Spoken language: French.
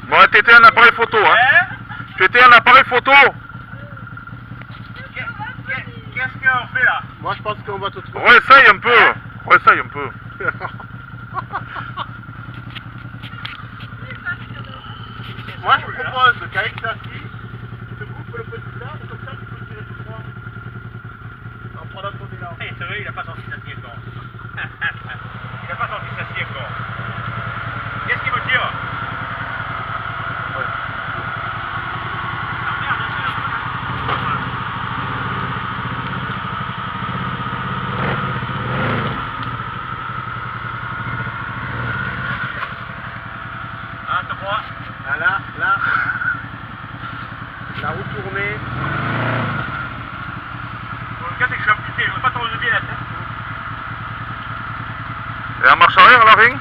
Bon, t'étais un appareil photo, hein. Tu étais un appareil photo. Qu'est-ce qu'on fait là? Moi je pense qu'on va te trouver. Réessaye un peu. Réessaye un peu. Moi je propose qu'avec ça ci, tu te coupes le petit arbre, comme ça tu peux tirer tout droit. En prenant ton élan. C'est vrai, il a pas sorti sa scie encore. Il a pas sorti sa scie encore. Qu'est-ce qu'il me tire? Ah, te crois? Là, la roue tournée. Bon, le cas c'est que je suis impliqué, je veux pas tourner bien la tête. Et en marche arrière, la ring.